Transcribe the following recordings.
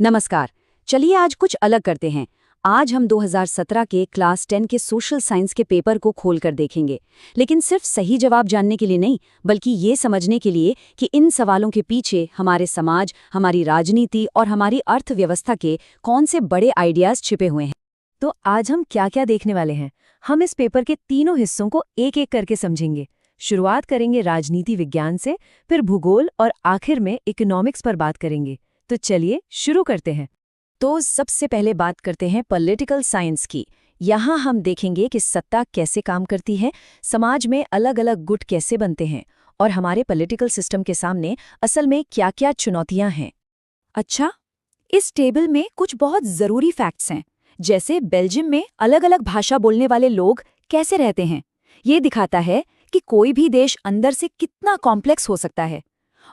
नमस्कार। चलिए आज कुछ अलग करते हैं। आज हम 2017 के क्लास 10 के सोशल साइंस के पेपर को खोलकर देखेंगे, लेकिन सिर्फ सही जवाब जानने के लिए नहीं, बल्कि ये समझने के लिए कि इन सवालों के पीछे हमारे समाज, हमारी राजनीति और हमारी अर्थव्यवस्था के कौन से बड़े आइडियाज छिपे हुए हैं। तो आज हम क्या क्या देखने वाले हैं? हम इस पेपर के तीनों हिस्सों को एक एक करके समझेंगे। शुरुआत करेंगे राजनीति विज्ञान से, फिर भूगोल और आखिर में इकोनॉमिक्स पर बात करेंगे। तो चलिए शुरू करते हैं। तो सबसे पहले बात करते हैं पॉलिटिकल साइंस की। यहाँ हम देखेंगे कि सत्ता कैसे काम करती है, समाज में अलग अलग गुट कैसे बनते हैं और हमारे पॉलिटिकल सिस्टम के सामने असल में क्या-क्या चुनौतियाँ हैं। अच्छा, इस टेबल में कुछ बहुत ज़रूरी फैक्ट्स हैं, जैसे बेल्जियम में अलग अलग भाषा बोलने वाले लोग कैसे रहते हैं। ये दिखाता है कि कोई भी देश अंदर से कितना कॉम्प्लेक्स हो सकता है,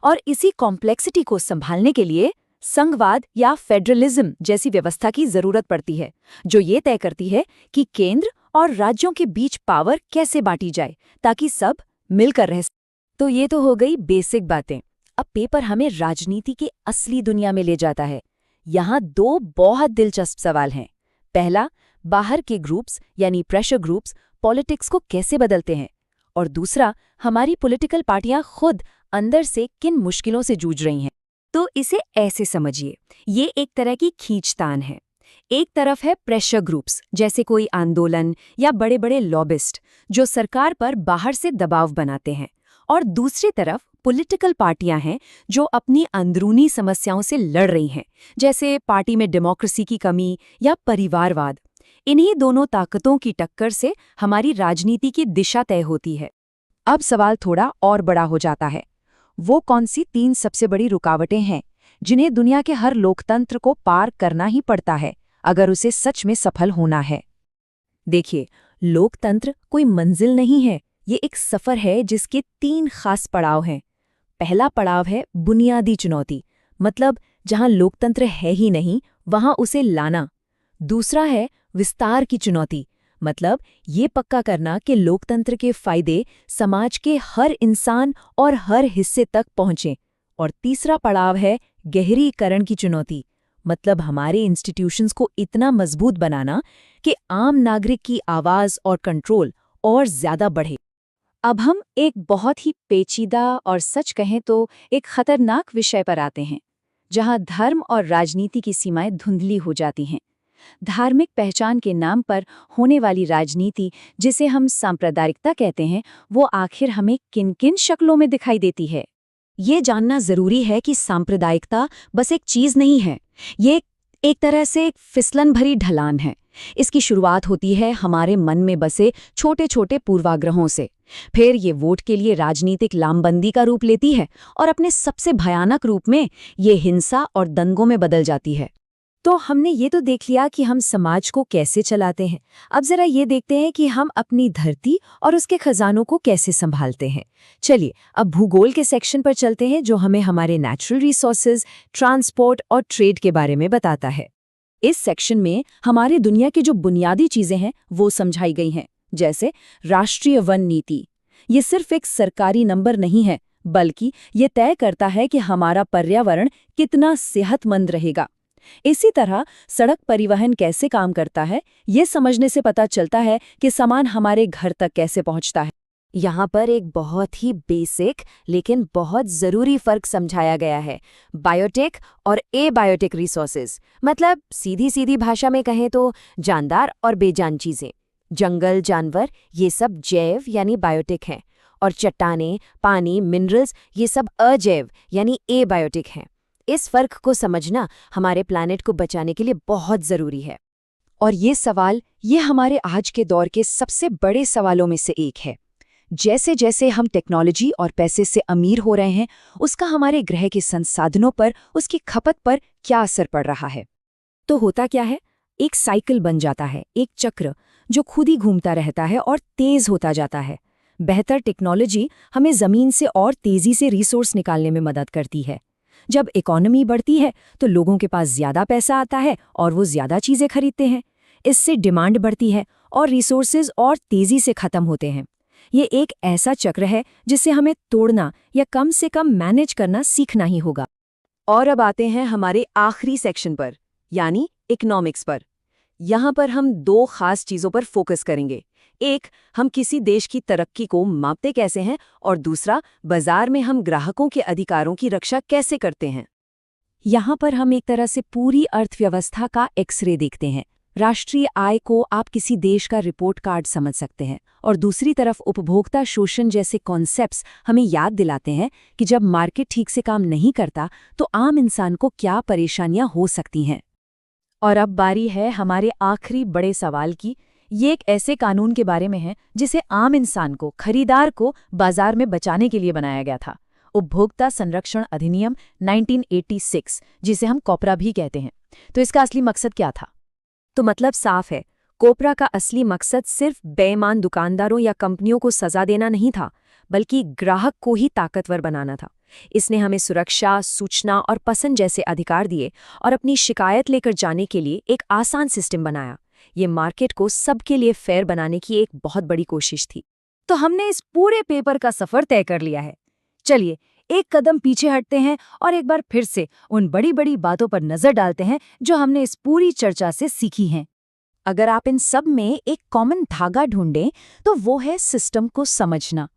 और इसी कॉम्प्लेक्सिटी को संभालने के लिए संघवाद या फेडरलिज्म जैसी व्यवस्था की जरूरत पड़ती है, जो ये तय करती है कि केंद्र और राज्यों के बीच पावर कैसे बांटी जाए ताकि सब मिलकर रह सकें। तो ये तो हो गई बेसिक बातें। अब पेपर हमें राजनीति के असली दुनिया में ले जाता है। यहाँ दो बहुत दिलचस्प सवाल हैं। पहला, बाहर के ग्रुप्स यानी प्रेशर ग्रुप्स पॉलिटिक्स को कैसे बदलते हैं, और दूसरा, हमारी पॉलिटिकल पार्टियां खुद अंदर से किन मुश्किलों से जूझ रही हैं। तो इसे ऐसे समझिए, ये एक तरह की खींचतान है। एक तरफ है प्रेशर ग्रुप्स, जैसे कोई आंदोलन या बड़े बड़े लॉबिस्ट जो सरकार पर बाहर से दबाव बनाते हैं, और दूसरी तरफ पॉलिटिकल पार्टियां हैं जो अपनी अंदरूनी समस्याओं से लड़ रही हैं, जैसे पार्टी में डेमोक्रेसी की कमी या परिवारवाद। इन्हीं दोनों ताकतों की टक्कर से हमारी राजनीति की दिशा तय होती है। अब सवाल थोड़ा और बड़ा हो जाता है। वो कौन सी तीन सबसे बड़ी रुकावटें हैं जिन्हें दुनिया के हर लोकतंत्र को पार करना ही पड़ता है अगर उसे सच में सफल होना है? देखिए, लोकतंत्र कोई मंजिल नहीं है, ये एक सफर है जिसके तीन खास पड़ाव हैं। पहला पड़ाव है बुनियादी चुनौती, मतलब जहां लोकतंत्र है ही नहीं वहां उसे लाना। दूसरा है विस्तार की चुनौती, मतलब ये पक्का करना कि लोकतंत्र के फायदे समाज के हर इंसान और हर हिस्से तक पहुंचें। और तीसरा पड़ाव है गहरीकरण की चुनौती, मतलब हमारे इंस्टीट्यूशंस को इतना मजबूत बनाना कि आम नागरिक की आवाज और कंट्रोल और ज्यादा बढ़े। अब हम एक बहुत ही पेचीदा और सच कहें तो एक खतरनाक विषय पर आते हैं, जहां धर्म और राजनीति की सीमाएं धुंधली हो जाती हैं। धार्मिक पहचान के नाम पर होने वाली राजनीति, जिसे हम सांप्रदायिकता कहते हैं, वो आखिर हमें किन-किन शक्लों में दिखाई देती है? ये जानना जरूरी है कि सांप्रदायिकता बस एक चीज नहीं है, ये एक तरह से एक फिसलन भरी ढलान है। इसकी शुरुआत होती है हमारे मन में बसे छोटे-छोटे पूर्वाग्रहों से, फिर ये वोट के लिए राजनीतिक लामबंदी का रूप लेती है, और अपने सबसे भयानक रूप में ये हिंसा और दंगों में बदल जाती है। तो हमने ये तो देख लिया कि हम समाज को कैसे चलाते हैं। अब जरा ये देखते हैं कि हम अपनी धरती और उसके खजानों को कैसे संभालते हैं। चलिए अब भूगोल के सेक्शन पर चलते हैं, जो हमें हमारे नेचुरल रिसोर्सेज, ट्रांसपोर्ट और ट्रेड के बारे में बताता है। इस सेक्शन में हमारे दुनिया की जो बुनियादी चीजें हैं वो समझाई गई हैं, जैसे राष्ट्रीय वन नीति। ये सिर्फ एक सरकारी नंबर नहीं है, बल्कि ये तय करता है कि हमारा पर्यावरण कितना सेहतमंद रहेगा। इसी तरह सड़क परिवहन कैसे काम करता है, ये समझने से पता चलता है कि सामान हमारे घर तक कैसे पहुंचता है। यहाँ पर एक बहुत ही बेसिक लेकिन बहुत ज़रूरी फ़र्क समझाया गया है, बायोटेक और एबायोटिक रिसोर्सेज। मतलब सीधी सीधी भाषा में कहें तो जानदार और बेजान चीज़ें, जंगल, जानवर, ये सब जैव यानी बायोटिक हैं, और चट्टानें, पानी, मिनरल्स, ये सब अजैव यानी एबायोटिक हैं। इस फर्क को समझना हमारे प्लैनेट को बचाने के लिए बहुत ज़रूरी है। और ये सवाल, ये हमारे आज के दौर के सबसे बड़े सवालों में से एक है। जैसे जैसे हम टेक्नोलॉजी और पैसे से अमीर हो रहे हैं, उसका हमारे ग्रह के संसाधनों पर, उसकी खपत पर क्या असर पड़ रहा है। तो होता क्या है, एक साइकिल बन जाता है, एक चक्र जो खुद ही घूमता रहता है और तेज होता जाता है। बेहतर टेक्नोलॉजी हमें ज़मीन से और तेज़ी से रिसोर्स निकालने में मदद करती है। जब इकोनॉमी बढ़ती है तो लोगों के पास ज्यादा पैसा आता है और वो ज्यादा चीजें खरीदते हैं। इससे डिमांड बढ़ती है और रिसोर्सेज और तेजी से खत्म होते हैं। ये एक ऐसा चक्र है जिसे हमें तोड़ना या कम से कम मैनेज करना सीखना ही होगा। और अब आते हैं हमारे आखिरी सेक्शन पर, यानी इकोनॉमिक्स पर। यहाँ पर हम दो खास चीज़ों पर फोकस करेंगे। एक, हम किसी देश की तरक्की को मापते कैसे हैं, और दूसरा, बाजार में हम ग्राहकों के अधिकारों की रक्षा कैसे करते हैं। यहाँ पर हम एक तरह से पूरी अर्थव्यवस्था का एक्सरे देखते हैं। राष्ट्रीय आय को आप किसी देश का रिपोर्ट कार्ड समझ सकते हैं, और दूसरी तरफ उपभोक्ता शोषण जैसे कॉन्सेप्ट्स हमें याद दिलाते हैं कि जब मार्केट ठीक से काम नहीं करता तो आम इंसान को क्या परेशानियां हो सकती हैं। और अब बारी है हमारे आखिरी बड़े सवाल की। ये एक ऐसे कानून के बारे में है जिसे आम इंसान को, खरीदार को बाजार में बचाने के लिए बनाया गया था। उपभोक्ता संरक्षण अधिनियम 1986, जिसे हम कॉपरा भी कहते हैं। तो इसका असली मकसद क्या था? तो मतलब साफ है, कोपरा का असली मकसद सिर्फ बेईमान दुकानदारों या कंपनियों को सजा देना नहीं था, बल्कि ग्राहक को ही ताकतवर बनाना था। इसने हमें सुरक्षा, सूचना और पसंद जैसे अधिकार दिए, और अपनी शिकायत लेकर जाने के लिए एक आसान सिस्टम बनाया। ये मार्केट को सबके लिए फेयर बनाने की एक बहुत बड़ी कोशिश थी। तो हमने इस पूरे पेपर का सफर तय कर लिया है। चलिए एक कदम पीछे हटते हैं और एक बार फिर से उन बड़ी बड़ी बातों पर नजर डालते हैं जो हमने इस पूरी चर्चा से सीखी हैं। अगर आप इन सब में एक कॉमन धागा ढूंढें तो वो है सिस्टम को समझना।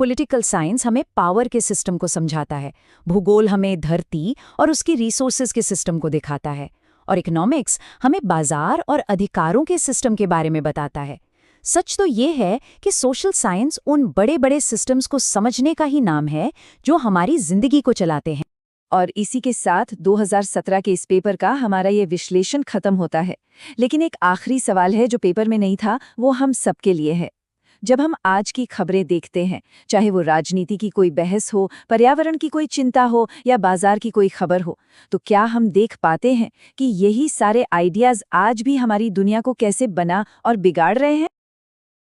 पॉलिटिकल साइंस हमें पावर के सिस्टम को समझाता है, भूगोल हमें धरती और उसकी रिसोर्सेज के सिस्टम को दिखाता है, और इकोनॉमिक्स हमें बाजार और अधिकारों के सिस्टम के बारे में बताता है। सच तो ये है कि सोशल साइंस उन बड़े बड़े सिस्टम्स को समझने का ही नाम है जो हमारी जिंदगी को चलाते हैं। और इसी के साथ 2017 के इस पेपर का हमारा ये विश्लेषण खत्म होता है। लेकिन एक आखिरी सवाल है जो पेपर में नहीं था, वो हम सबके लिए है। जब हम आज की खबरें देखते हैं, चाहे वो राजनीति की कोई बहस हो, पर्यावरण की कोई चिंता हो या बाजार की कोई खबर हो, तो क्या हम देख पाते हैं कि यही सारे आइडियाज आज भी हमारी दुनिया को कैसे बना और बिगाड़ रहे हैं?